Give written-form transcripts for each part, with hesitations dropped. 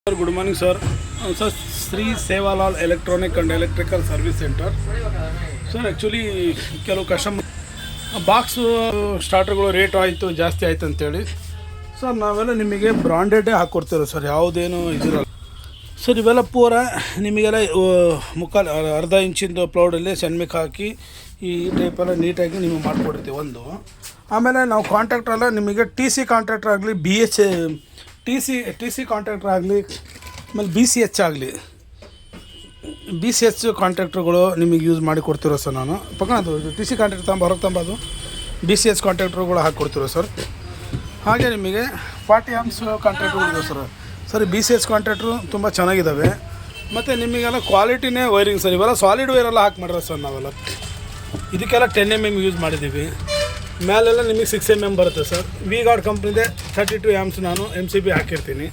Sir good morning sir sir Shri Sevalal electronic and electrical service centre sir actually ಕೆಲವು customer box ಸ್ಟಾರ್ಟರ್ಗಳು rate ಆಯಿತು ಜಾಸ್ತಿ ಆಯಿತು ಅಂತೇಳಿ ಸರ್ ನಾವೆಲ್ಲ ನಿಮಗೆ ಬ್ರಾಂಡೆಡೇ ಹಾಕ್ಕೊಡ್ತೀವಿ ಸರ್, ಯಾವುದೇನು ಇದಿರಲ್ಲ ಸರ್. ಇವೆಲ್ಲ ಪೂರ ನಿಮಗೆಲ್ಲ ಮುಕ್ಕಾಲು ಅರ್ಧ ಇಂಚಿಂದು ಪ್ಲೌಡಲ್ಲಿ ಸೆನ್ಮಿಕ್ ಹಾಕಿ ಈ ಟೈಪೆಲ್ಲ ನೀಟಾಗಿ ನಿಮಗೆ ಮಾಡಿಕೊಡ್ತೀವಿ ಒಂದು. ಆಮೇಲೆ ನಾವು ಕಾಂಟ್ರಾಕ್ಟ್ರೆಲ್ಲ ನಿಮಗೆ ಟಿ ಸಿ ಕಾಂಟ್ರಾಕ್ಟರ್ ಆಗಲಿ, ಟಿ ಸಿ ಕಾಂಟ್ರಾಕ್ಟರ್ ಆಗಲಿ, ಆಮೇಲೆ ಬಿ ಸಿ ಎಚ್ ಕಾಂಟ್ರಾಕ್ಟ್ರುಗಳು ನಿಮಗೆ ಯೂಸ್ ಮಾಡಿ ಕೊಡ್ತಿರೋ ಸರ್. ನಾನು ಅದು ಟಿ ಸಿ ಕಾಂಟ್ರಾಕ್ಟ್ ಹೊರಗೆ ತಂಬೋದು ಬಿ ಸಿ ಎಚ್ ಕಾಂಟ್ರಾಕ್ಟ್ರುಗಳು ಹಾಕ್ಕೊಡ್ತಿರೋ ಸರ್. ಹಾಗೆ ನಿಮಗೆ 40 ಆಮ್ಸ್ ಕಾಂಟ್ರಾಕ್ಟ್ರುಗಳಿದೆ sir. B C H contractor ತುಂಬ ಚೆನ್ನಾಗಿದ್ದಾವೆ. ಮತ್ತು ನಿಮಗೆಲ್ಲ ಕ್ವಾಲಿಟಿನೇ ವೈರಿಂಗ್ ಸರ್. ಇವೆಲ್ಲ ಸಾಲಿಡ್ ವೈರೆಲ್ಲ ಹಾಕಿ ಮಾಡಿರೋ ಸರ್ ನಾವೆಲ್ಲ. ಇದಕ್ಕೆಲ್ಲ 10 mm ಯೂಸ್ ಮಾಡಿದ್ದೀವಿ. ಮೇಲೆಲ್ಲ ನಿಮಗೆ 6 mm ಬರುತ್ತೆ ಸರ್. ವಿ ಗಾರ್ಡ್ ಕಂಪ್ನಿದೆ 32 ಆಮ್ಸ್ ನಾನು MCB ಹಾಕಿರ್ತೀನಿ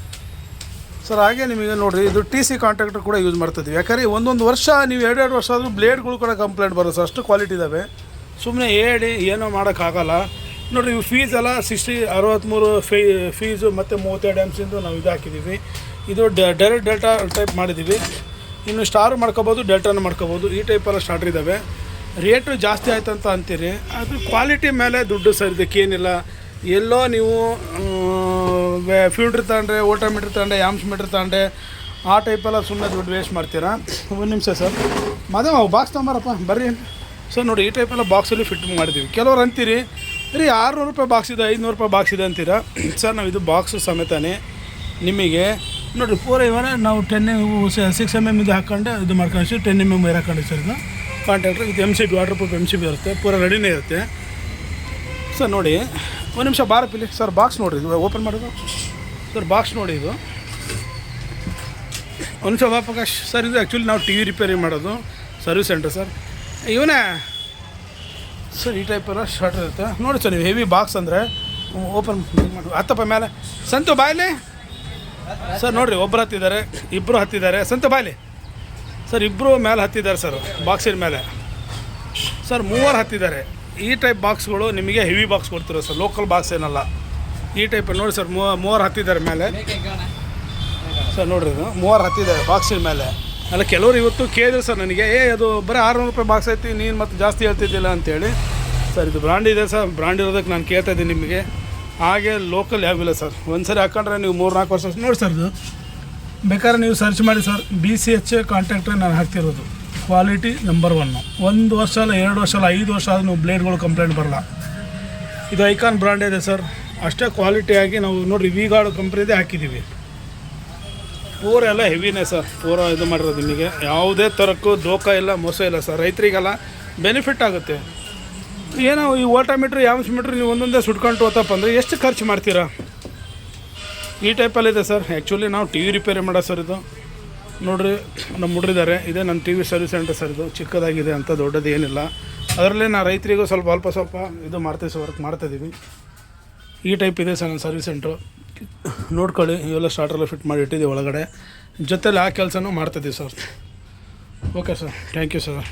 ಸರ್. ಹಾಗೆ ನಿಮಗೆ ನೋಡಿರಿ, ಇದು ಟಿ ಸಿ ಕಾಂಟ್ರಾಕ್ಟರ್ ಕೂಡ ಯೂಸ್ ಮಾಡ್ತಿದ್ದೀವಿ. ಯಾಕಂದರೆ ಒಂದೊಂದು ವರ್ಷ ನೀವು 2 ವರ್ಷ ಆದರೂ ಬ್ಲೇಡ್ಗಳು ಕೂಡ ಕಂಪ್ಲೇಂಟ್ ಬರುತ್ತೆ ಸರ್, ಅಷ್ಟು ಕ್ವಾಲಿಟಿ ಇದ್ದಾವೆ. ಸುಮ್ಮನೆ ಹೇಳಿ ಏನೋ ಮಾಡೋಕ್ಕಾಗಲ್ಲ ನೋಡಿರಿ. ಇವು ಫೀಸ್ ಎಲ್ಲ 63 ಫೀಸು ಮತ್ತು 32 ಆಮ್ಸಿಂದು ನಾವು ಇದು ಹಾಕಿದ್ದೀವಿ. ಇದು ಡೈರೆಕ್ಟ್ ಡೆಲ್ಟಾ ಟೈಪ್ ಮಾಡಿದ್ದೀವಿ. ಇನ್ನು ಸ್ಟಾರ್ ಮಾಡ್ಕೋಬೋದು, ಡೆಲ್ಟಾನು ಮಾಡ್ಕೋಬೋದು. ಈ ಟೈಪೆಲ್ಲ ಸ್ಟಾರ್ಟರ್ ಇದ್ದಾವೆ. ರೇಟು ಜಾಸ್ತಿ ಆಯ್ತು ಅಂತ ಅಂತೀರಿ, ಅದು ಕ್ವಾಲಿಟಿ ಮೇಲೆ ದುಡ್ಡು ಸರ್. ಇದಕ್ಕೇನಿಲ್ಲ. ಎಲ್ಲೋ ನೀವು ಫೀಲ್ಡ್ರ್ ತಗೊಂಡ್ರೆ, ಓಟೋಮೀಟ್ರ್ ತಗೊಂಡೆ, ಆಮ್ಸ್ ಮೀಟ್ರ್ ತಗೊಂಡೆ, ಆ ಟೈಪೆಲ್ಲ ಸುಮ್ಮನೆ ದುಡ್ಡು ವೇಸ್ಟ್ ಮಾಡ್ತೀರಾ. ಒಂದು ನಿಮಿಷ ಸರ್, ಮಾದೇವ ಬಾಕ್ಸ್ ತೊಗೊಂಬಾರಪ್ಪ ಬರ್ರಿ ಸರ್. ನೋಡಿ, ಈ ಟೈಪೆಲ್ಲ ಬಾಕ್ಸಲ್ಲಿ ಫಿಟ್ ಮಾಡಿದ್ದೀವಿ. ಕೆಲವ್ರು ಅಂತೀರಿ ರೀ 600 ರೂಪಾಯಿ ಬಾಕ್ಸ್ ಇದೆ, 500 ರೂಪಾಯಿ ಬಾಕ್ಸ್ ಇದೆ ಅಂತೀರಾ ಸರ್. ನಾವು ಇದು ಬಾಕ್ಸು ಸಮೇತನೇ ನಿಮಗೆ ನೋಡಿ ಪೂರ ಇವರ ನಾವು 6 mm ಇದು ಹಾಕ್ಕೊಂಡು ಇದು ಮಾಡ್ಕೊಂಡು 10 mm ವೈರ್ ಹಾಕೊಂಡು ಸರ್. ಇದು ಕಾಂಟ್ರಾಕ್ಟ್ರ್ ಇದು MCB ವಾಟರ್ ಪ್ರೂಫ್ MCB ಇರುತ್ತೆ, ಪೂರ ರೆಡಿನೇ ಇರುತ್ತೆ ಸರ್. ನೋಡಿ ಒಂದು ನಿಮಿಷ ಬಾರಪ್ಪಿಲ್ಲಿ ಸರ್. ಬಾಕ್ಸ್ ನೋಡಿರಿ, ಇದು ಓಪನ್ ಮಾಡೋದು ಸರ್. ಬಾಕ್ಸ್ ನೋಡಿ, ಇದು ಒಂದು ನಿಮಿಷ ಪ್ರಕಾಶ್ ಸರ್. ಇದು ಆ್ಯಕ್ಚುಲಿ ನಾವು TV ರಿಪೇರಿ ಮಾಡೋದು ಸರ್ವಿಸ್ ಸೆಂಟರ್ ಸರ್. ಇವನೇ ಸರ್. ಈ ಟೈಪೆಲ್ಲ ಶಾರ್ಟ್ ಇರುತ್ತೆ ನೋಡಿ ಸರ್. ನೀವು ಹೆವಿ ಬಾಕ್ಸ್ ಅಂದರೆ ಓಪನ್ ಮಾಡಿ ಹತ್ತಪ್ಪ ಮೇಲೆ. ಸಂತು ಬಾಯ್ಲಿ ಸರ್. ನೋಡಿರಿ, ಒಬ್ಬರು ಹತ್ತಿದ್ದಾರೆ, ಇಬ್ಬರು ಹತ್ತಿದ್ದಾರೆ. ಸಂತು ಬಾಯ್ಲಿ ಸರ್. ಇಬ್ಬರು ಮೇಲೆ ಹತ್ತಿದ್ದಾರೆ ಸರ್, ಬಾಕ್ಸಿನ ಮೇಲೆ ಸರ್. 3 ಹತ್ತಿದ್ದಾರೆ. ಈ ಟೈಪ್ ಬಾಕ್ಸ್ಗಳು ನಿಮಗೆ ಹೆವಿ ಬಾಕ್ಸ್ ಕೊಡ್ತಿರೋ ಸರ್, ಲೋಕಲ್ ಬಾಕ್ಸ್ ಏನಲ್ಲ. ಈ ಟೈಪ್ ನೋಡಿ ಸರ್. 3 ಹತ್ತಿದ್ದಾರೆ ಮೇಲೆ ಸರ್. ನೋಡಿರಿ, ಇದು 3 ಹತ್ತಿದ್ದಾರೆ ಬಾಕ್ಸಿನ ಮೇಲೆ. ಅಲ್ಲ, ಕೆಲವರು ಇವತ್ತು ಕೇಳಿದ್ರು ಸರ್ ನನಗೆ, ಅದು ಬರೀ 600 ರೂಪಾಯಿ ಬಾಕ್ಸ್ ಐತಿ, ನೀನು ಮತ್ತೆ ಜಾಸ್ತಿ ಹೇಳ್ತಿದ್ದಿಲ್ಲ ಅಂತೇಳಿ ಸರ್. ಇದು ಬ್ರಾಂಡ್ ಇದೆ ಸರ್. ಬ್ರಾಂಡ್ ಇರೋದಕ್ಕೆ ನಾನು ಕೇಳ್ತಾ ಇದ್ದೀನಿ ನಿಮಗೆ. ಹಾಗೆ ಲೋಕಲ್ ಯಾವಿಲ್ಲ ಸರ್. ಒಂದು ಸರಿ ಹಾಕೊಂಡ್ರೆ ನೀವು 3-4 ವರ್ಷ ನೋಡಿ ಸರ್. ಇದು ಬೇಕಾದ್ರೆ ನೀವು ಸರ್ಚ್ ಮಾಡಿ ಸರ್. BCH ಕಾಂಟ್ರಾಕ್ಟ್ರೆ ನಾನು ಹಾಕ್ತಿರೋದು. Quality number 1. 1 ವರ್ಷ ಅಲ್ಲ, 2 ವರ್ಷ ಅಲ್ಲ, 5 ವರ್ಷ ಆದರೂ ನೀವು ಬ್ಲೇಡ್ಗಳು ಕಂಪ್ಲೇಂಟ್ ಬರಲ್ಲ. ಇದು ಐಕಾನ್ ಬ್ರಾಂಡ್ ಇದೆ ಸರ್. ಅಷ್ಟೇ ಕ್ವಾಲಿಟಿಯಾಗಿ ನಾವು ನೋಡಿರಿ ವಿ ಗಾರ್ಡ್ ಕಂಪ್ನಿದೇ ಹಾಕಿದ್ದೀವಿ. ಪೂರ ಎಲ್ಲ ಹೆವಿನೇ ಸರ್. ಪೂರ ಇದು ಮಾಡಿರೋದು ನಿಮಗೆ ಯಾವುದೇ ಥರಕ್ಕೂ ದೋಖ ಇಲ್ಲ, ಮೋಸ ಇಲ್ಲ ಸರ್. ರೈತರಿಗೆಲ್ಲ ಬೆನಿಫಿಟ್ ಆಗುತ್ತೆ. ಏನೋ ಈ ಓಟೋಮೀಟ್ರ್, ಆಮ್ಸ್ ಮೀಟ್ರ್ ನೀವು ಒಂದೊಂದೇ ಸುಟ್ಕೊಂಡು ಹೋತಪ್ಪ ಅಂದರೆ ಎಷ್ಟು ಖರ್ಚು ಮಾಡ್ತೀರಾ. ಈ ಟೈಪಲ್ಲಿದೆ ಸರ್. ಆ್ಯಕ್ಚುಲಿ ನಾವು TV ರಿಪೇರಿ ಮಾಡೋ ಸರ್. ಇದು ನೋಡಿರಿ, ನಮ್ಮ ಹುಡ್ರಿದ್ದಾರೆ. ಇದೇ ನನ್ನ TV ಸರ್ವಿಸ್ ಸೆಂಟರ್ ಸರ್. ಇದು ಚಿಕ್ಕದಾಗಿದೆ ಅಂತ ದೊಡ್ಡದು ಏನಿಲ್ಲ. ಅದರಲ್ಲೇ ನಾನು ರೈತರಿಗೂ ಸ್ವಲ್ಪ ಇದು ಮಾಡ್ತೀವಿ ಸರ್, ವರ್ಕ್ ಮಾಡ್ತಾಯಿದ್ದೀವಿ. ಈ ಟೈಪ್ ಇದೆ ಸರ್ ನನ್ನ ಸರ್ವಿಸ್ ಸೆಂಟ್ರು. ನೋಡ್ಕೊಳ್ಳಿ, ಇವೆಲ್ಲ ಸ್ಟಾರ್ಟರೆಲ್ಲ ಫಿಟ್ ಮಾಡಿ ಇಟ್ಟಿದ್ದೀವಿ ಒಳಗಡೆ. ಜೊತೆಲಿ ಆ ಕೆಲಸನೂ ಮಾಡ್ತಾಯಿದ್ದೀವಿ sir. Okay sir, thank you sir.